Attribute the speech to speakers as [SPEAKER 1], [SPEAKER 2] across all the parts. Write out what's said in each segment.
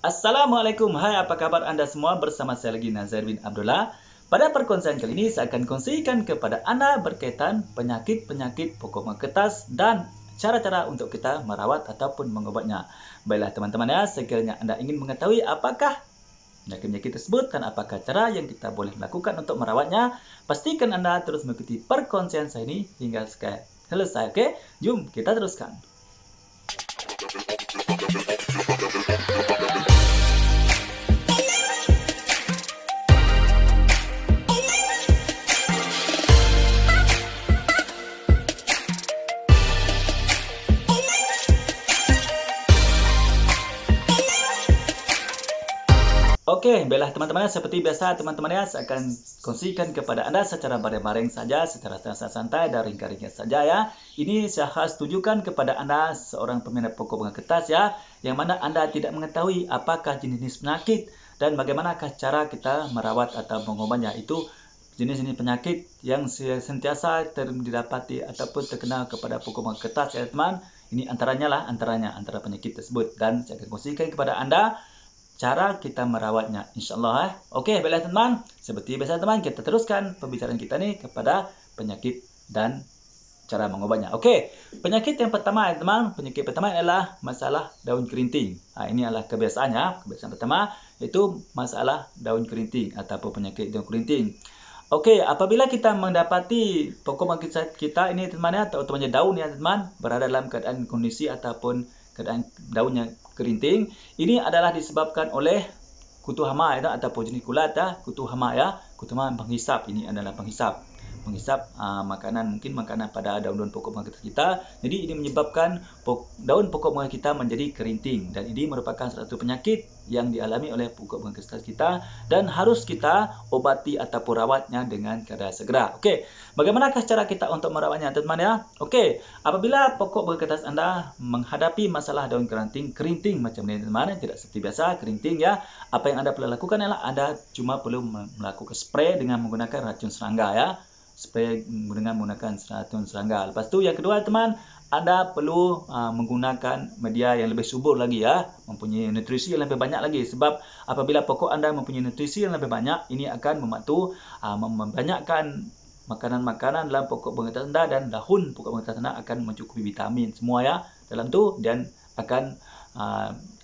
[SPEAKER 1] Assalamualaikum, hai apa kabar Anda semua, bersama saya lagi Nazar bin Abdullah. Pada perkongsian kali ini saya akan kongsikan kepada Anda berkaitan penyakit-penyakit pokok mengetas dan cara-cara untuk kita merawat ataupun mengobatnya. Baiklah teman-teman ya, sekiranya Anda ingin mengetahui apakah penyakit-penyakit tersebut dan apakah cara yang kita boleh lakukan untuk merawatnya, pastikan Anda terus mengikuti perkongsian saya ini hingga selesai. Oke, jom kita teruskan. Oke, baiklah teman-teman, seperti biasa teman-teman ya, saya akan kongsikan kepada Anda secara bareng-bareng saja, secara santai dan ringkas-ringkas saja ya. Ini saya khas tujukan kepada Anda seorang peminat pokok bunga kertas ya, yang mana Anda tidak mengetahui apakah jenis penyakit dan bagaimanakah cara kita merawat atau mengobatnya. Itu jenis-jenis penyakit yang sentiasa didapati ataupun terkenal kepada pokok bunga kertas ya teman. Ini antara penyakit tersebut, dan saya akan kongsikan kepada Anda cara kita merawatnya, insyaAllah. Okey, baiklah teman, seperti biasa teman, kita teruskan pembicaraan kita ni kepada penyakit dan cara mengobatnya. Okey, penyakit yang pertama teman, penyakit pertama adalah masalah daun kerinting. Ini adalah kebiasaannya. Kebiasaan pertama iaitu masalah daun kerinting ataupun penyakit daun kerinting. Okey, apabila kita mendapati pokok bangkit kita ini teman ya, terutamanya daun ya teman, berada dalam keadaan kondisi ataupun keadaan daunnya kerinting, ini adalah disebabkan oleh kutu hama ya, ataupun jenis kulat ya, kutu hama ya. Kutu hama penghisap, ini adalah penghisap makanan, mungkin makanan pada daun-daun pokok bunga kita. Jadi ini menyebabkan daun pokok bunga kita menjadi kerinting, dan ini merupakan satu penyakit yang dialami oleh pokok bunga kita dan harus kita obati ataupun rawatnya dengan keadaan segera. Okey, bagaimanakah cara kita untuk merawatnya teman-teman ya? Okey, apabila pokok bunga kertas Anda menghadapi masalah daun kerinting macam ini teman-teman, tidak seperti biasa kerinting ya, apa yang Anda perlu lakukan adalah Anda cuma perlu melakukan spray dengan menggunakan racun serangga ya. Spray dengan menggunakan racun serangga. Lepas tu yang kedua teman, Anda perlu menggunakan media yang lebih subur lagi ya, mempunyai nutrisi yang lebih banyak lagi, sebab apabila pokok Anda mempunyai nutrisi yang lebih banyak, ini akan membantu membanyakkan makanan-makanan dalam pokok bunga kertas Anda, dan daun pokok bunga kertas Anda akan mencukupi vitamin semua ya dalam tu, dan akan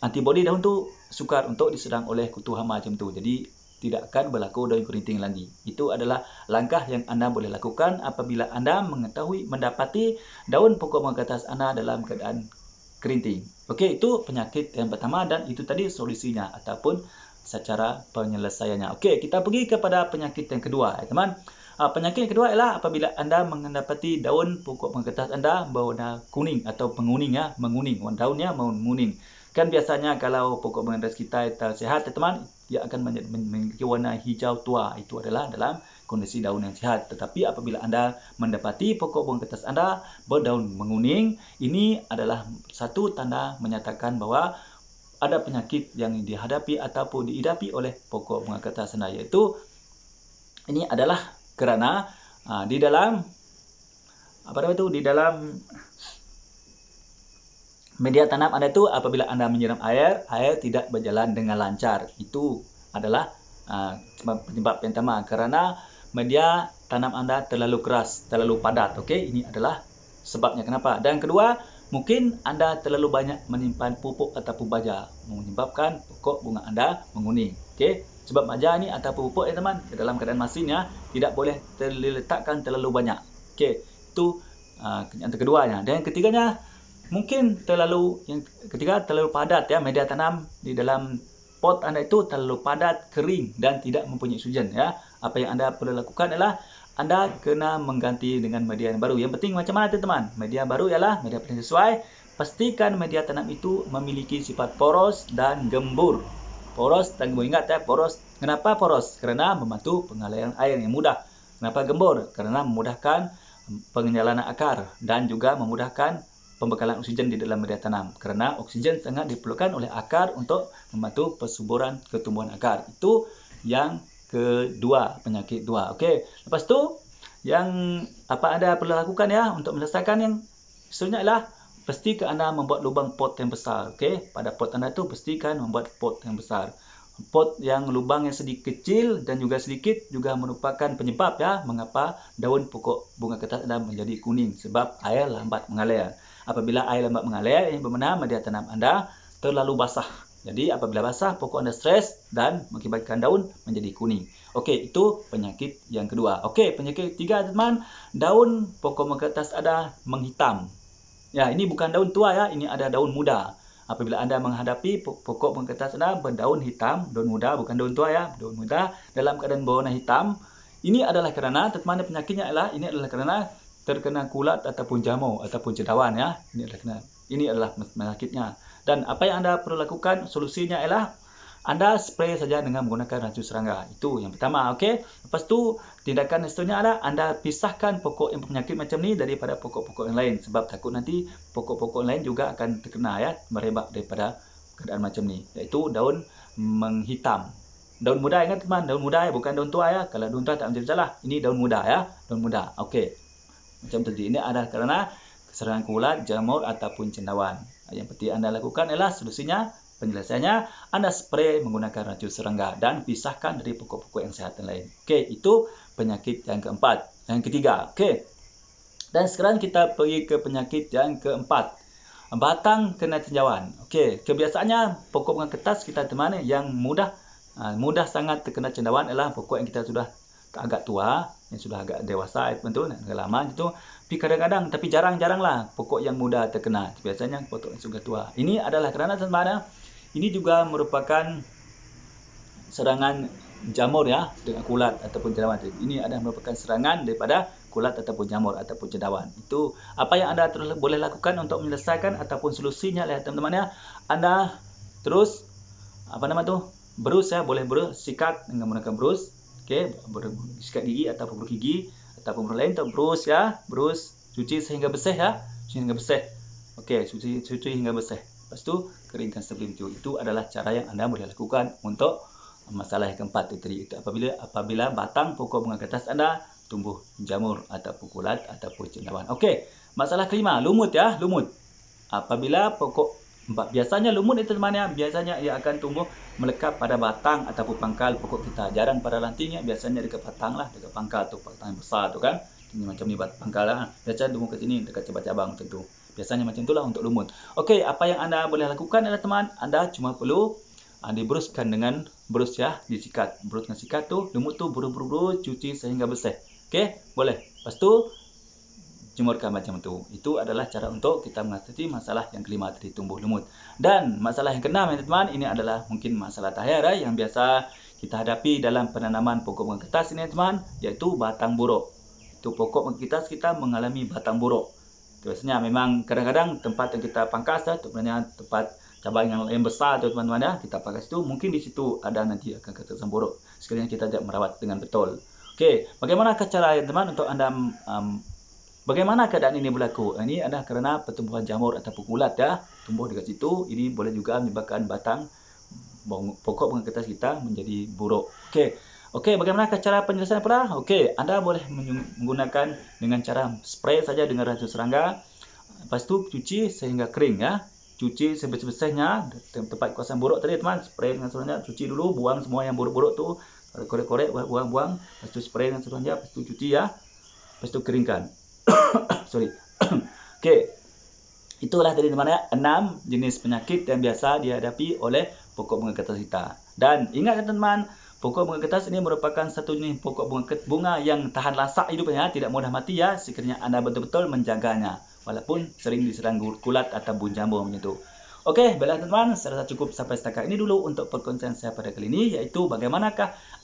[SPEAKER 1] antibodi daun tu sukar untuk diserang oleh kutu hama macam tu. Jadi tidak akan berlaku daun kerinting lagi. Itu adalah langkah yang Anda boleh lakukan apabila Anda mendapati daun pokok bunga kertas Anda dalam keadaan kerinting. Okey, itu penyakit yang pertama, dan itu tadi solusinya ataupun secara penyelesaiannya. Okey, kita pergi kepada penyakit yang kedua, teman. Penyakit yang kedua ialah apabila Anda mendapati daun pokok bunga kertas Anda berwarna kuning atau menguning ya, daunnya menguning. Kan biasanya kalau pokok bunga kertas kita sehat teman, dia akan memiliki warna hijau tua. Itu adalah dalam kondisi daun yang sehat. Tetapi apabila Anda mendapati pokok bunga kertas Anda berdaun menguning, ini adalah satu tanda menyatakan bahawa ada penyakit yang dihadapi ataupun diidapi oleh pokok bunga kertas Anda, iaitu ini adalah kerana di dalam media tanam Anda itu, apabila Anda menyiram air tidak berjalan dengan lancar. Itu adalah penyebab yang pertama, kerana media tanam Anda terlalu keras, terlalu padat. Okey, ini adalah sebabnya kenapa. Dan kedua, mungkin Anda terlalu banyak menyimpan pupuk ataupun baja, menyebabkan pokok bunga Anda menguning. Okey, sebab baja ini atau pupuk ya teman, dalam keadaan masin ya, tidak boleh diletakkan terlalu banyak. Okey, itu yang keduanya. Dan yang ketiganya, mungkin terlalu padat ya, media tanam di dalam pot Anda itu terlalu padat, kering dan tidak mempunyai oksigen ya. Apa yang Anda perlu lakukan adalah Anda kena mengganti dengan media yang baru. Yang penting macam mana teman? Media baru ialah media yang sesuai. Pastikan media tanam itu memiliki sifat poros dan gembur. Poros dan gembur, ingat ya, poros. Kenapa poros? Kerana membantu pengaliran air yang mudah. Kenapa gembur? Kerana memudahkan penjalanan akar dan juga memudahkan pembekalan oksigen di dalam media tanam, kerana oksigen sangat diperlukan oleh akar untuk membantu persuburan pertumbuhan akar. Itu yang kedua, penyakit dua. Okey, lepas tu yang apa Anda perlu lakukan ya untuk menyelesaikan yang seterusnya ialah pastikan Anda membuat lubang pot yang besar. Okey, pada pot Anda tu pastikan membuat pot yang besar. Pot yang lubang yang sedikit kecil dan juga sedikit juga merupakan penyebab ya mengapa daun pokok bunga kertas Anda menjadi kuning, sebab air lambat mengalir. Apabila air lambat mengalir, ini bermakna media tanam Anda terlalu basah. Jadi apabila basah, pokok Anda stres dan mengakibatkan daun menjadi kuning. Okey, itu penyakit yang kedua. Okey, penyakit ketiga teman, daun pokok bunga kertas Anda menghitam. Ya, ini bukan daun tua ya, ini ada daun muda. Apabila Anda menghadapi pokok bunga kertas Anda berdaun hitam, daun muda, bukan daun tua ya, daun muda dalam keadaan berwarna hitam, ini adalah kerana teman penyakitnya adalah kerana terkena kulat ataupun jamur ataupun cendawan ya. Ini adalah penyakitnya. Dan apa yang Anda perlu lakukan, solusinya ialah Anda spray saja dengan menggunakan racun serangga. Itu yang pertama, okey. Lepas tu, tindakan seterusnya adalah Anda pisahkan pokok yang penyakit macam ni daripada pokok-pokok yang lain. Sebab takut nanti pokok-pokok lain juga akan terkena ya, merebak daripada keadaan macam ni. Iaitu daun menghitam. Daun muda, ingat teman, daun muda ya, bukan daun tua ya. Kalau daun tua tak menjadi masalah. Ini daun muda ya, daun muda. Okey. Macam tadi, ini adalah kerana serangan kulat, jamur ataupun cendawan. Yang penting Anda lakukan ialah solusinya, penyelesaiannya, Anda spray menggunakan racun serangga dan pisahkan dari pokok-pokok yang sehat yang lain. Okey, itu penyakit yang keempat. Yang ketiga, okey. Dan sekarang kita pergi ke penyakit yang keempat. Batang kena cendawan. Okey, kebiasaannya pokok bunga kertas kita teman yang mudah sangat terkena cendawan ialah pokok yang kita sudah agak tua, yang sudah agak dewasa, betul, agak lama itu. Tapi kadang-kadang, tapi jarang-jaranglah pokok yang muda terkena. Biasanya pokok yang sudah tua. Ini adalah kerana teman-teman, ini juga merupakan serangan jamur ya, dengan kulat ataupun cendawan. Ini adalah merupakan serangan daripada kulat ataupun jamur ataupun cendawan. Itu apa yang Anda terus boleh lakukan untuk menyelesaikan ataupun solusinya ya teman-teman ya. Anda terus berus ya, boleh berus, sikat dengan menggunakan berus. Okey, sikat gigi ataupun berus gigi ataupun berus lain untuk berus ya, berus, cuci sehingga bersih ya, cuci hingga bersih. Okey, cuci hingga bersih. Lepas tu keringkan sebelum itu. Itu adalah cara yang Anda boleh lakukan untuk masalah yang keempat itu tadi. Apabila batang pokok bunga kertas Anda tumbuh jamur ataupun kulat ataupun cendawan. Okey, masalah kelima, lumut ya, lumut. Apabila biasanya lumut itu teman-teman, biasanya ia akan tumbuh melekat pada batang ataupun pangkal pokok kita. Jarang pada rantingnya, biasanya dekat batang lah, dekat pangkal tu, batang yang besar tu kan. Ini macam ni pangkal lah. Biasanya tumbuh kat sini dekat cabang-cabang tentu. Biasanya macam itulah untuk lumut. Okey, apa yang Anda boleh lakukan adalah teman, Anda cuma perlu diberuskan dengan berus ya, disikat. Berus dengan sikat tu, lumut tu berus, cuci sehingga bersih. Okey, boleh. Lepas tu jemurkan macam tu. Itu adalah cara untuk kita mengatasi masalah yang kelima tadi, tumbuh lumut. Dan masalah yang keenam ya teman, ini adalah mungkin masalah terakhir yang biasa kita hadapi dalam penanaman pokok bunga kertas ini teman, iaitu batang buruk. Itu pokok bunga kertas kita mengalami batang buruk. Biasanya memang kadang-kadang tempat yang kita pangkas sebenarnya tempat cabang yang besar tu teman-teman ya, kita pangkas itu, mungkin di situ ada nanti akan kertas buruk sekiranya kita tidak merawat dengan betul. Okey, bagaimana cara teman untuk Anda bagaimana keadaan ini berlaku? Ini adalah kerana pertumbuhan jamur ataupun kulat ya, tumbuh dekat situ. Ini boleh juga menyebabkan batang pokok bunga kertas kita menjadi buruk. Okey, bagaimana cara penyelesaian pula? Okey, Anda boleh menggunakan dengan cara spray saja dengan racun serangga. Lepas tu cuci sehingga kering ya. Cuci sebersih-bersihnya tempat kawasan buruk tadi teman, spray dengan serangga, cuci dulu, buang semua yang buruk-buruk tu, korek-korek, buang-buang. Lepas tu spray dengan serangga, lepas tu cuci ya. Lepas tu keringkan. Sorry. Okey. Itulah tadi teman ya, 6 jenis penyakit yang biasa dihadapi oleh pokok bunga kertas kita. Dan ingat teman-teman, pokok bunga kertas ini merupakan satu jenis pokok bunga yang tahan lasak hidupnya, tidak mudah mati ya, sekiranya Anda betul-betul menjaganya. Walaupun sering diserang kulat ataupun jamur macam itu. Okey, baiklah teman-teman, saya rasa cukup sampai setakat ini dulu untuk perkongsian saya pada kali ini, iaitu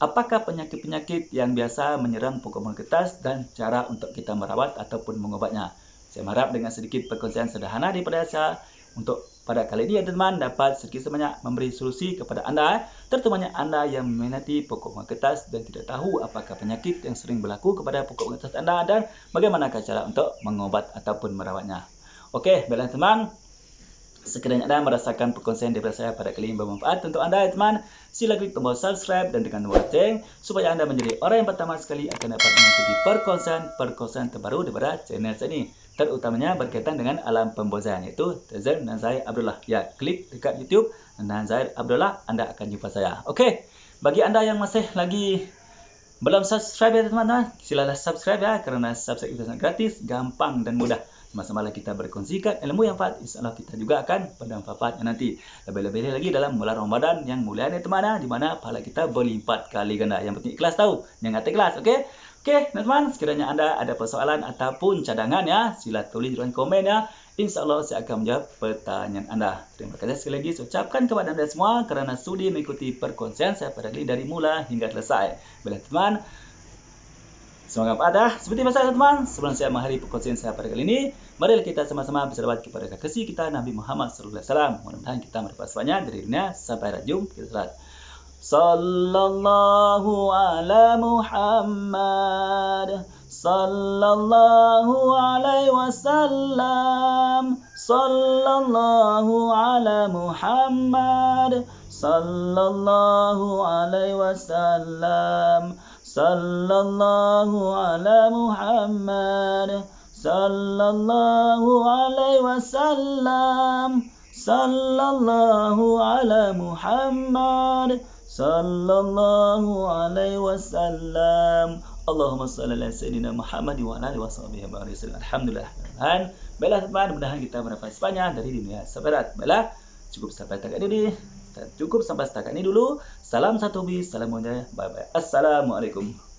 [SPEAKER 1] apakah penyakit-penyakit yang biasa menyerang pokok bunga kertas dan cara untuk kita merawat ataupun mengobatnya. Saya harap dengan sedikit perkongsian sederhana daripada saya untuk pada kali ini teman-teman dapat sedikit sebanyak memberi solusi kepada Anda, terutamanya Anda yang meminati pokok bunga kertas dan tidak tahu apakah penyakit yang sering berlaku kepada pokok bunga kertas Anda dan bagaimana cara untuk mengobat ataupun merawatnya. Okey, baiklah teman. Sekiranya Anda merasakan perkongsian daripada saya pada kali ini bermanfaat untuk Anda teman, sila klik tombol subscribe dan tekan tombol lonceng supaya Anda menjadi orang yang pertama sekali akan dapat mengikuti perkongsian terbaru daripada channel saya ini. terutamanya berkaitan dengan alam pembozayan, yaitu Tazer Nazair Abdullah. Ya, klik dekat YouTube Nazair Abdullah, Anda akan jumpa saya. Okey, bagi Anda yang masih lagi belum subscribe ya teman-teman, silalah subscribe ya, karena subscribe itu sangat gratis, gampang dan mudah. Sama-sama kita berkongsikan ilmu yang manfaat, insyaAllah kita juga akan bermanfaatnya nanti. Lebih-lebih lagi dalam bulan Ramadan yang mulia ini teman-teman, di mana pahala kita berlipat kali ganda. Yang penting ikhlas tahu, yang nggak ikhlas, oke? Oke, teman-teman, sekiranya Anda ada persoalan ataupun cadangan ya, sila tulis di ruang komen ya. InsyaAllah saya akan menjawab pertanyaan Anda. Terima kasih sekali lagi saya ucapkan kepada Anda semua kerana sudi mengikuti perkongsian saya pada kali dari mula hingga selesai. Baiklah teman, semoga pada seperti biasa teman, sebelum saya mengakhiri perkongsian saya pada kali ini, mari kita sama-sama berselawat kepada kekasih kita Nabi Muhammad SAW. Mudah-mudahan kita mendapat semuanya dari dunia sampai akhirat. Jom kita salat. Sallallahu ala Muhammad, sallallahu alaihi wasallam, sallallahu ala Muhammad, sallallahu alaihi wasallam, sallallahu ala Muhammad, sallallahu alaihi wasallam, sallallahu ala Muhammad, sallallahu alaihi wasallam. Allahumma salli ala sayyidina Muhammad wa ala alihi washabihi wasallam. Alhamdulillah. Baiklah teman, mudah-mudahan kita mendapat sepanjang dari dunia sampai akhirat. Baiklah, cukup sampai setakat ini. Cukup sampai setakat ini dulu. Salam satu bis, salam mulia. Bye bye. Assalamualaikum.